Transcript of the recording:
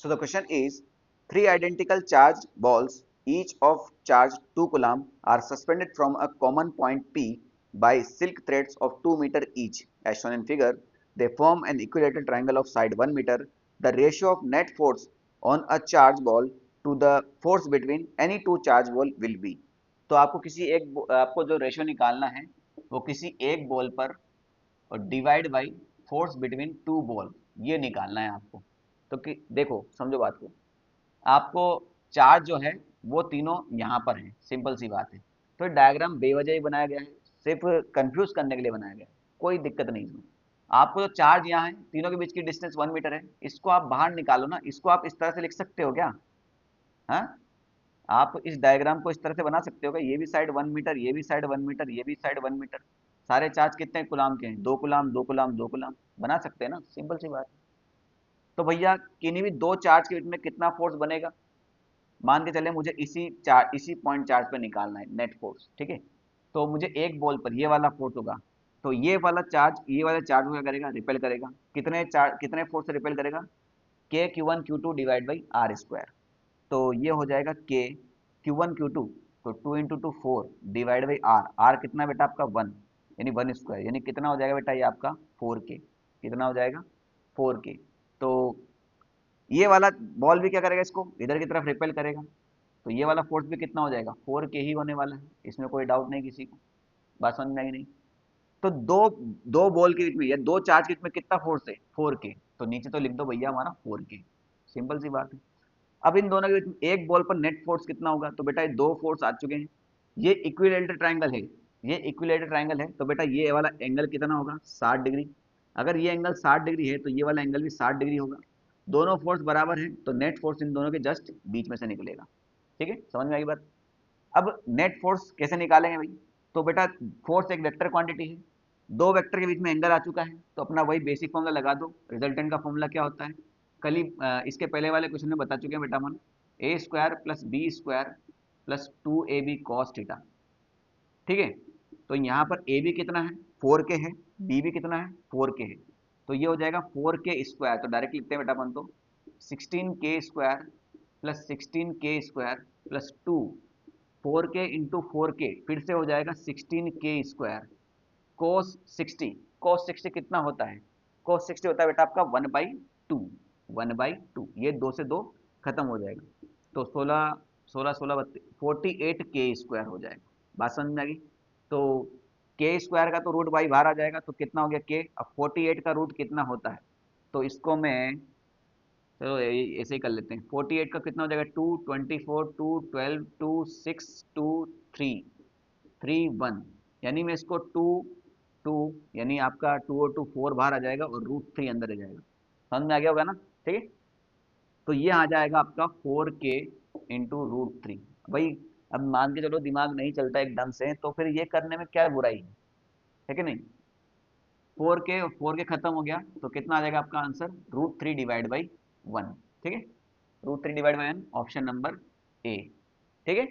So the question is, three identical charged balls, each of charge 2 coulomb, are suspended from a common point P by silk threads of 2 meter each. As shown in figure, they form an equilateral triangle of side 1 meter. The ratio of net force on a charge ball to the force between any two charge ball will be. तो आपको जो ratio निकालना है वो किसी एक ball पर और divide by force between two ball, ये निकालना है आपको। तो कि देखो समझो बात को, आपको चार्ज जो है वो तीनों यहाँ पर हैं, सिंपल सी बात है। तो डायग्राम बेवजह ही बनाया गया है, सिर्फ कंफ्यूज करने के लिए बनाया गया है, कोई दिक्कत नहीं इसमें। आपको जो चार्ज यहाँ है, तीनों के बीच की डिस्टेंस 1 मीटर है, इसको आप बाहर निकालो ना, इसको आप इस तरह से लिख सकते हो क्या? हाँ, आप इस डायग्राम को इस तरह से बना सकते हो क्या? ये भी साइड 1 मीटर, ये भी साइड 1 मीटर, ये भी साइड 1 मीटर, सारे चार्ज कितने कुलाम के हैं? 2 कुलाम, 2 कुलाम, 2 कुलाम। बना सकते हैं ना, सिंपल सी बात है। तो भैया किन्हीं भी दो चार्ज के बीच में कितना फोर्स बनेगा? मान के चले मुझे इसी पॉइंट चार्ज पे निकालना है नेट फोर्स, ठीक है। तो मुझे एक बॉल पर ये वाला फोर्स होगा, तो ये वाला चार्ज क्या करेगा? रिपेल करेगा। कितने फोर्स से रिपेल करेगा? के Q1 Q2 divide by are square. तो ये हो जाएगा के Q1 Q2, तो 2 × 2 4 डिवाइड बाई आर। आर कितना बेटा आपका 1, यानी 1 स्क्वायर, यानी कितना हो जाएगा बेटा ये आपका 4K। कितना हो जाएगा? 4K। तो ये वाला बॉल भी क्या करेगा? इसको इधर की तरफ रिपेल करेगा, तो ये वाला फोर्स भी कितना हो जाएगा? 4K ही होने वाला है, इसमें कोई डाउट नहीं किसी को। बात समझ में आई नहीं? तो दो दो बॉल के बीच में या दो चार्ज के बीच में कितना फोर्स है? 4K। तो नीचे तो लिख दो भैया हमारा 4K, सिंपल सी बात है। अब इन दोनों के बीच में एक बॉल पर नेट फोर्स कितना होगा? तो बेटा ये दो फोर्स आ चुके हैं, ये इक्विलेटरल ट्रायंगल है, ये इक्विलेटरल ट्रायंगल है, तो बेटा ये वाला एंगल कितना होगा? 60 डिग्री। अगर ये एंगल 60 डिग्री है तो ये वाला एंगल भी 60 डिग्री होगा। दोनों फोर्स बराबर है, तो नेट फोर्स इन दोनों के जस्ट बीच में से निकलेगा। ठीक है, समझ में आई बात? अब नेट फोर्स कैसे निकालेंगे भाई? तो बेटा फोर्स एक वेक्टर क्वांटिटी है, दो वेक्टर के बीच में एंगल आ चुका है, तो अपना वही बेसिक फॉर्मूला लगा दो। रिजल्टेंट का फॉर्मूला क्या होता है? कल ही इसके पहले वाले क्वेश्चन में बता चुके हैं बेटा मन, a square plus b square plus 2ab cos theta. ठीक है, तो यहाँ पर ए बी कितना है? 4K है, बी भी कितना है? 4K है, तो ये हो जाएगा 4K स्क्वायर। तो डायरेक्ट लिखते हैं बेटा अपन तो 16K square plus 16K square plus 2, 4K into 4K फिर से हो जाएगा 16K स्क्वायर कोस 60। कोस 60 कितना होता है? कोस 60 होता है बेटा आपका 1/2, 1/2। ये दो से दो खत्म हो जाएगा, तो 16 16 16 48K स्क्वायर हो जाएगा। बात समझ में आ गई? तो के स्क्वायर का तो रूट बाई बाहर आ जाएगा, तो कितना हो गया के। अब 48 का रूट कितना होता है? तो इसको मैं, चलो ऐसे ही कर लेते हैं। 48 का कितना हो जाएगा? 2 24 2 12 2 6 2 3 3 1, यानी मैं इसको 2 2, यानी आपका 2 और 2 4 बाहर आ जाएगा और √3 अंदर आ जाएगा। समझ में आ गया होगा ना? ठीक है, तो ये आ जाएगा आपका 4K इंटू √3। भाई अब मान के चलो दिमाग नहीं चलता एकदम से, तो फिर ये करने में क्या बुराई है कि नहीं? 4K खत्म हो गया, तो कितना आ जाएगा आपका आंसर? √3 divide by 1। ठीक है, √3 divide by 1, option number A. ठीक है।